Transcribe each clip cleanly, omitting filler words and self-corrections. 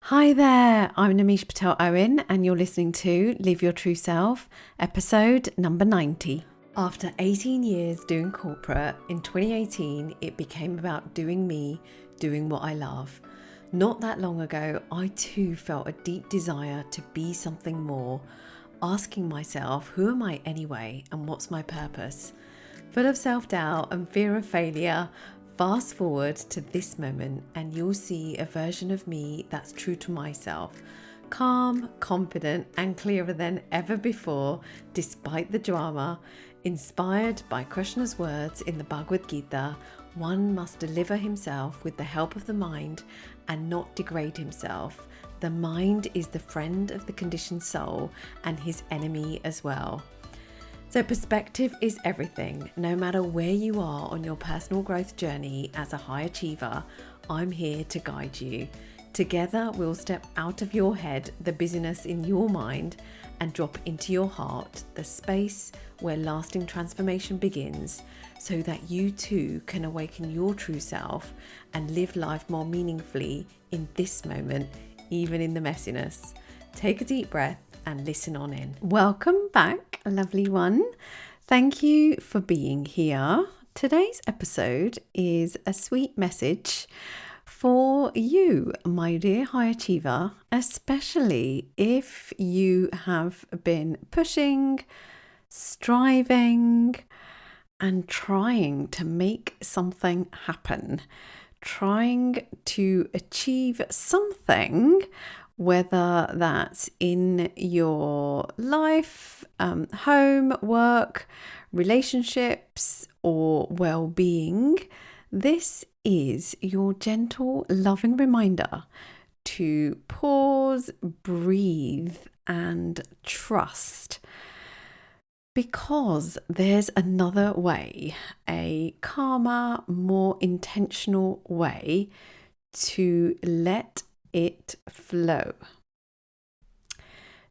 Hi there, I'm Namish Patel Owen, and you're listening to Live Your True Self, episode number 90. After 18 years doing corporate, in 2018 it became about doing me, doing what I love. Not that long ago, I too felt a deep desire to be something more, asking myself, who am I anyway, and what's my purpose? Full of self-doubt and fear of failure, fast forward to this moment and you'll see a version of me that's true to myself, calm, confident and clearer than ever before despite the drama. Inspired by Krishna's words in the Bhagavad Gita, one must deliver himself with the help of the mind and not degrade himself. The mind is the friend of the conditioned soul and his enemy as well. So perspective is everything. No matter where you are on your personal growth journey as a high achiever, I'm here to guide you. Together, we'll step out of your head, the busyness in your mind, and drop into your heart, the space where lasting transformation begins, so that you too can awaken your true self and live life more meaningfully in this moment, even in the messiness. Take a deep breath and listen on in. Welcome back, lovely one. Thank you for being here. Today's episode is a sweet message for you, my dear high achiever, especially if you have been pushing, striving, and trying to make something happen, trying to achieve something, whether that's in your life, home, work, relationships, or well-being. This is your gentle, loving reminder to pause, breathe, and trust. Because there's another way, a calmer, more intentional way to let it flow.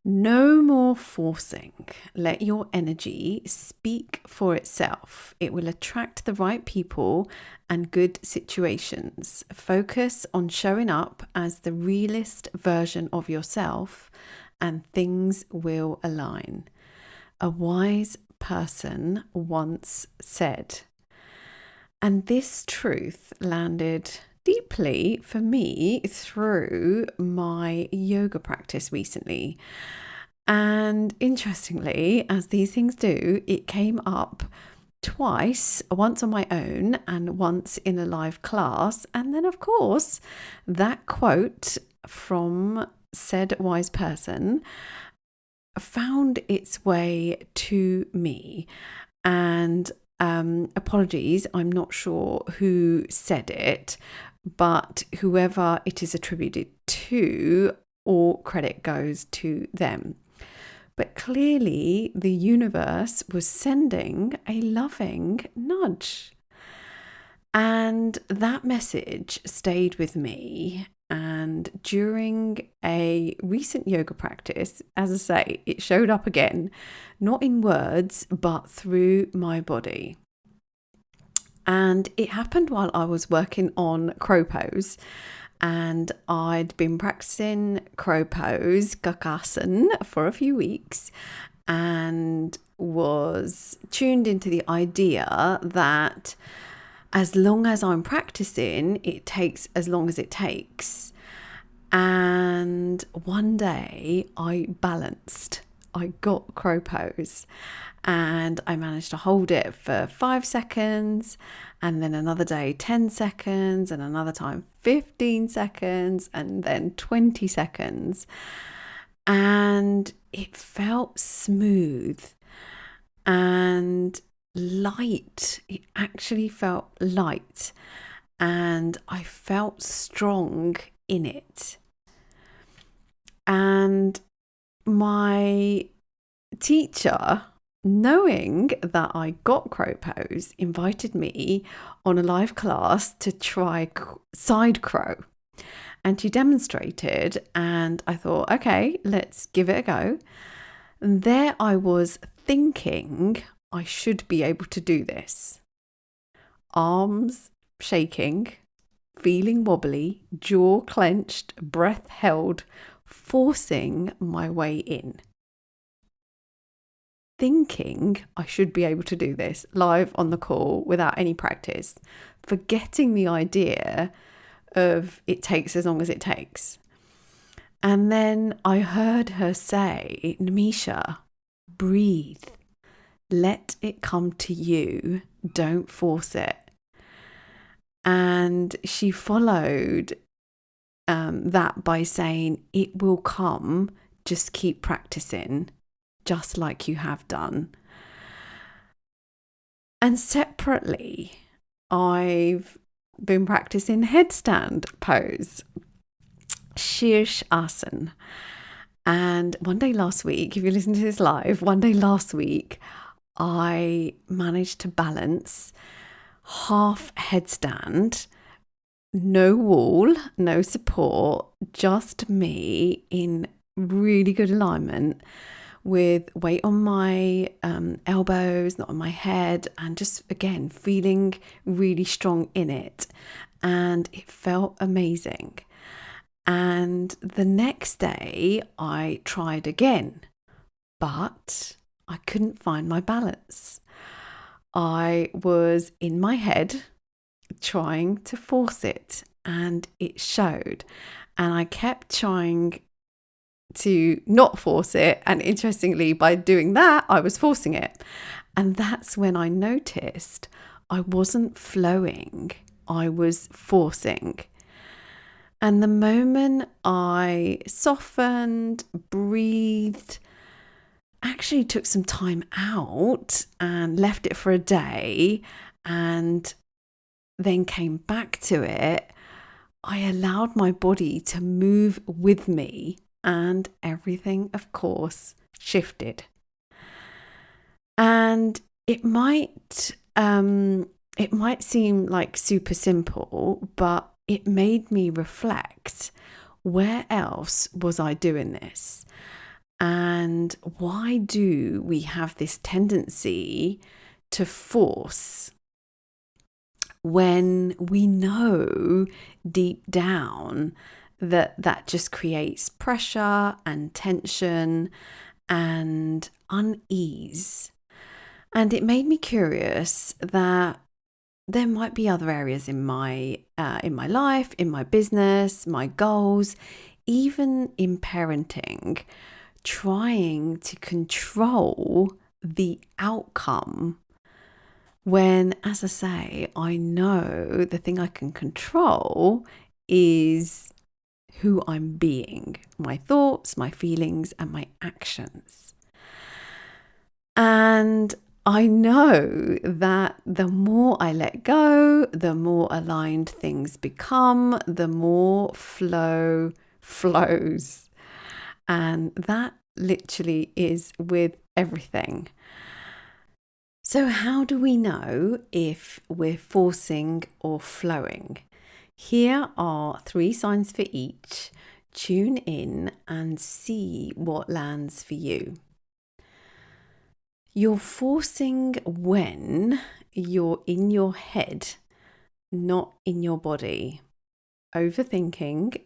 No more forcing. Let your energy speak for itself. It will attract the right people and good situations. Focus on showing up as the realist version of yourself, and things will align. A wise person once said, and this truth landed deeply for me through my yoga practice recently. And interestingly, as these things do, it came up twice, once on my own and once in a live class. And then, of course, that quote from said wise person found its way to me. And apologies, I'm not sure who said it, but whoever it is attributed to, all credit goes to them. But clearly the universe was sending a loving nudge. And that message stayed with me. And during a recent yoga practice, as I say, it showed up again, not in words, but through my body. And it happened while I was working on crow pose. And I'd been practicing crow pose, Kakasana, for a few weeks and was tuned into the idea that as long as I'm practicing, it takes as long as it takes. And one day I balanced. I got crow pose and I managed to hold it for 5 seconds, and then another day 10 seconds, and another time 15 seconds, and then 20 seconds. And it felt smooth and light. It actually felt light, and I felt strong in it. And my teacher, knowing that I got crow pose, invited me on a live class to try side crow. And she demonstrated, and I thought, okay, let's give it a go. And there I was thinking I should be able to do this. Arms shaking, feeling wobbly, jaw clenched, breath held, forcing my way in. Thinking I should be able to do this live on the call without any practice, forgetting the idea of it takes as long as it takes. And then I heard her say, Namisha, breathe, let it come to you, don't force it. And she followed that by saying, it will come, just keep practicing, just like you have done. And separately, I've been practicing headstand pose, Shirshasana. And one day last week, if you listen to this live, I managed to balance half headstand, no wall, no support, just me in really good alignment with weight on my elbows, not on my head, and just again feeling really strong in it. And it felt amazing. And the next day I tried again, but I couldn't find my balance. I was in my head trying to force it, and it showed. And I kept trying to not force it, and interestingly, by doing that, I was forcing it. And that's when I noticed I wasn't flowing, I was forcing. And the moment I softened, breathed, actually took some time out and left it for a day and then came back to it, I allowed my body to move with me, and everything, of course, shifted. And it might seem like super simple, but it made me reflect, where else was I doing this? And why do we have this tendency to force when we know deep down that just creates pressure and tension and unease? And it made me curious that there might be other areas in my life, in my business, my goals, even in parenting, trying to control the outcome when, as I say, I know the thing I can control is who I'm being, my thoughts, my feelings, and my actions. And I know that the more I let go, the more aligned things become, the more flow flows. And that literally is with everything. So how do we know if we're forcing or flowing? Here are 3 signs for each. Tune in and see what lands for you. You're forcing when you're in your head, not in your body. Overthinking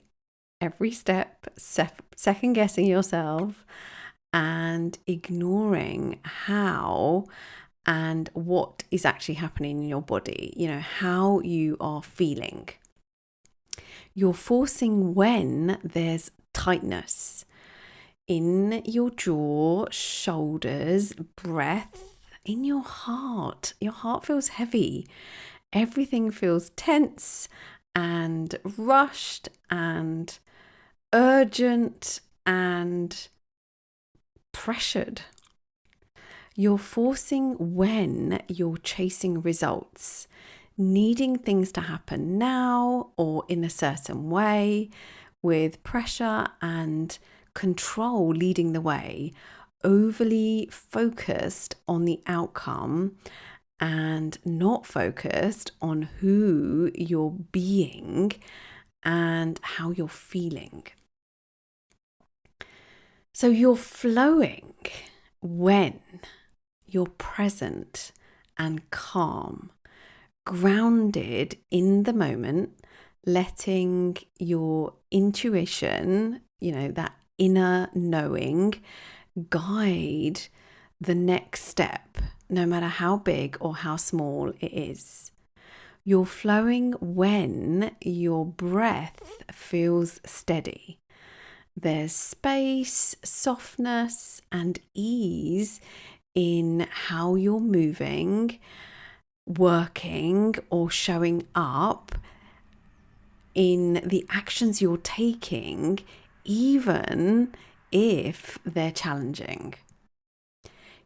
every step, second guessing yourself, and ignoring how and what is actually happening in your body, how you are feeling. You're forcing when there's tightness in your jaw, shoulders, breath, in your heart. Your heart feels heavy. Everything feels tense and rushed and urgent and pressured. You're forcing when you're chasing results, needing things to happen now or in a certain way, with pressure and control leading the way, overly focused on the outcome and not focused on who you're being and how you're feeling. So you're flowing when you're present and calm, grounded in the moment, letting your intuition, that inner knowing, guide the next step, no matter how big or how small it is. You're flowing when your breath feels steady. There's space, softness, and ease in how you're moving, working, or showing up in the actions you're taking, even if they're challenging.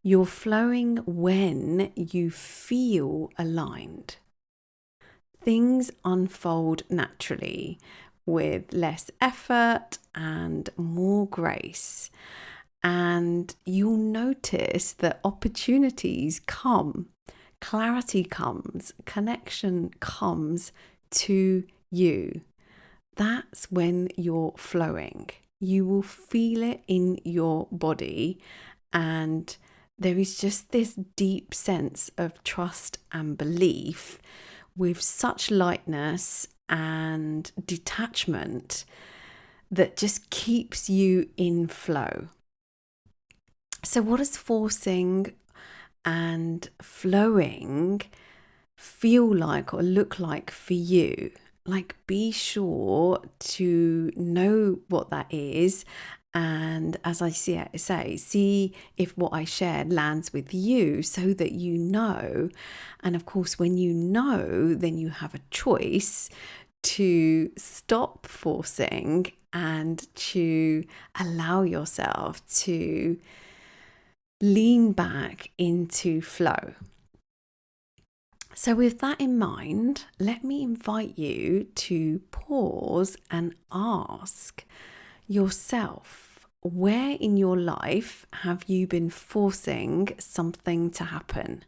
You're flowing when you feel aligned. Things unfold naturally with less effort and more grace. And you'll notice that opportunities come, clarity comes, connection comes to you. That's when you're flowing. You will feel it in your body, and there is just this deep sense of trust and belief with such lightness and detachment that just keeps you in flow. So what does forcing and flowing feel like or look like for you? Like, be sure to know what that is. And as I say, see if what I shared lands with you so that you know. And of course, when you know, then you have a choice to stop forcing and to allow yourself to lean back into flow. So with that in mind, let me invite you to pause and ask yourself, where in your life have you been forcing something to happen?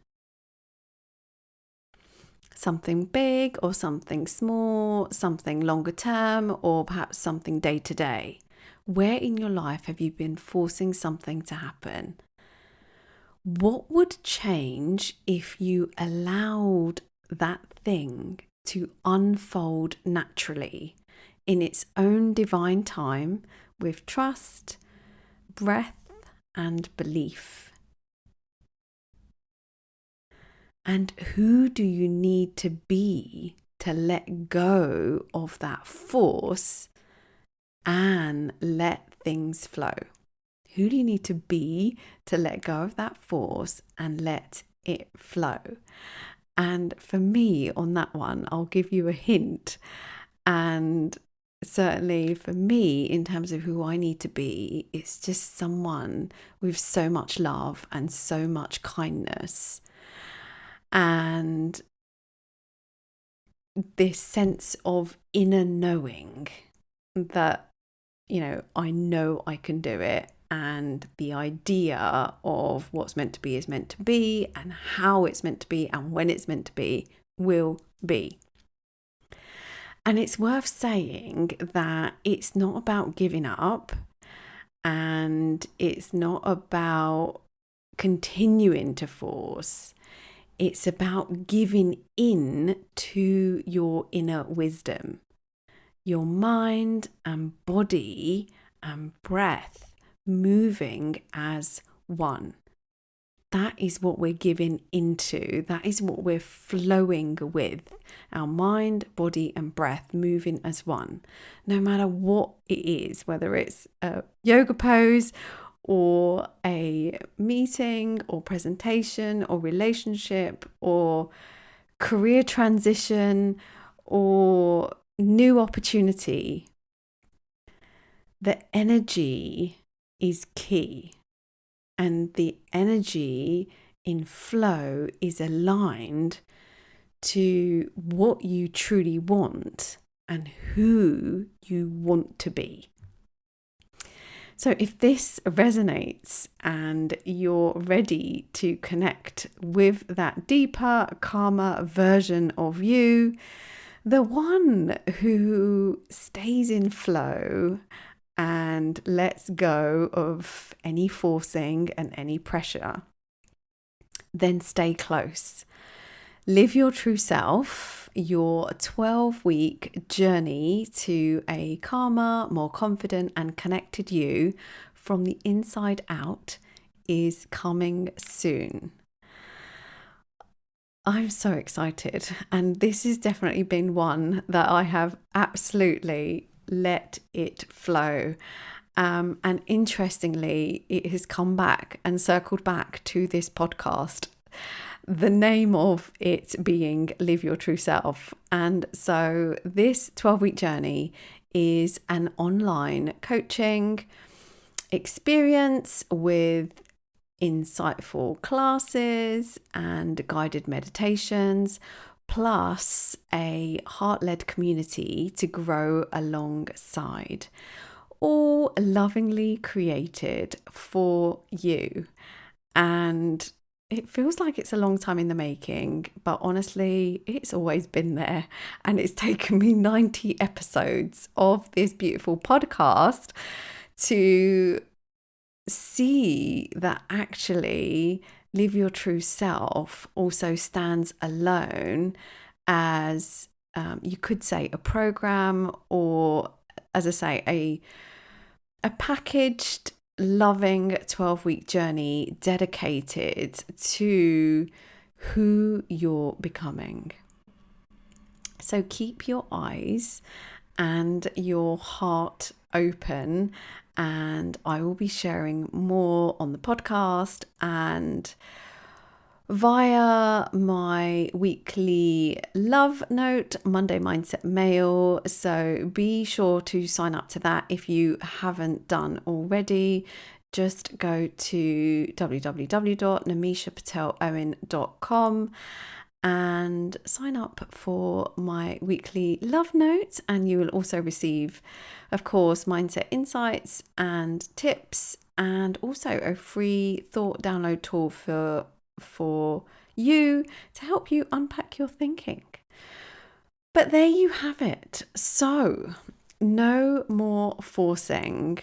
Something big or something small, something longer term, or perhaps something day to day. Where in your life have you been forcing something to happen? What would change if you allowed that thing to unfold naturally in its own divine time with trust, breath, and belief? And who do you need to be to let go of that force and let things flow? Who do you need to be to let go of that force and let it flow? And for me, on that one, I'll give you a hint. And certainly for me, in terms of who I need to be, it's just someone with so much love and so much kindness. And this sense of inner knowing that, I know I can do it. And the idea of what's meant to be is meant to be, and how it's meant to be and when it's meant to be will be. And it's worth saying that it's not about giving up, and it's not about continuing to force. It's about giving in to your inner wisdom, your mind and body and breath moving as one. That is what we're giving into. That is what we're flowing with. Our mind, body, and breath moving as one. No matter what it is, whether it's a yoga pose or a meeting or presentation or relationship or career transition or new opportunity, the energy is key, and the energy in flow is aligned to what you truly want and who you want to be. So if this resonates and you're ready to connect with that deeper, calmer version of you, the one who stays in flow and lets go of any forcing and any pressure, then stay close. Live Your True Self, your 12-week journey to a calmer, more confident and connected you from the inside out is coming soon. I'm so excited, and this has definitely been one that I have absolutely let it flow. And interestingly, it has come back and circled back to this podcast. The name of it being Live Your True Self. And so this 12-week journey is an online coaching experience with insightful classes and guided meditations, plus a heart-led community to grow alongside, all lovingly created for you. And it feels like it's a long time in the making, but honestly, it's always been there. And it's taken me 90 episodes of this beautiful podcast to see that actually Live Your True Self also stands alone as, you could say, a program, or as I say, a packaged loving 12-week journey dedicated to who you're becoming. So keep your eyes and your heart open, and I will be sharing more on the podcast and via my weekly love note, Monday Mindset Mail. So be sure to sign up to that if you haven't done already. Just go to www.namishapatelowen.com and sign up for my weekly love note, and you will also receive, of course, mindset insights and tips, and also a free thought download tool for you to help you unpack your thinking. But there you have it. So no more forcing.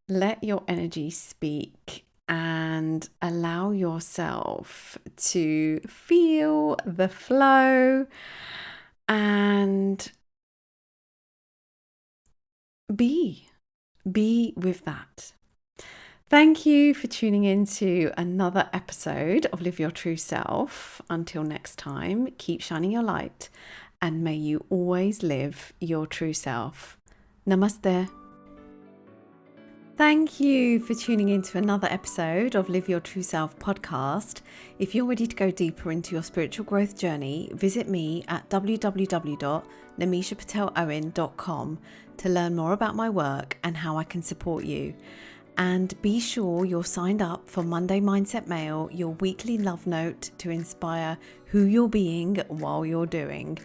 Let your energy speak and allow yourself to feel the flow and be with that. Thank you for tuning in to another episode of Live Your True Self. Until next time, keep shining your light, and may you always live your true self. Namaste. Thank you for tuning in to another episode of Live Your True Self podcast. If you're ready to go deeper into your spiritual growth journey, visit me at www.namishapatelowen.com to learn more about my work and how I can support you. And be sure you're signed up for Monday Mindset Mail, your weekly love note to inspire who you're being while you're doing.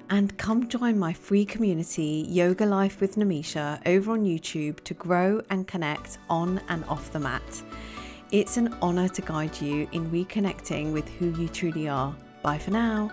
And come join my free community, Yoga Life with Namisha, over on YouTube to grow and connect on and off the mat. It's an honor to guide you in reconnecting with who you truly are. Bye for now.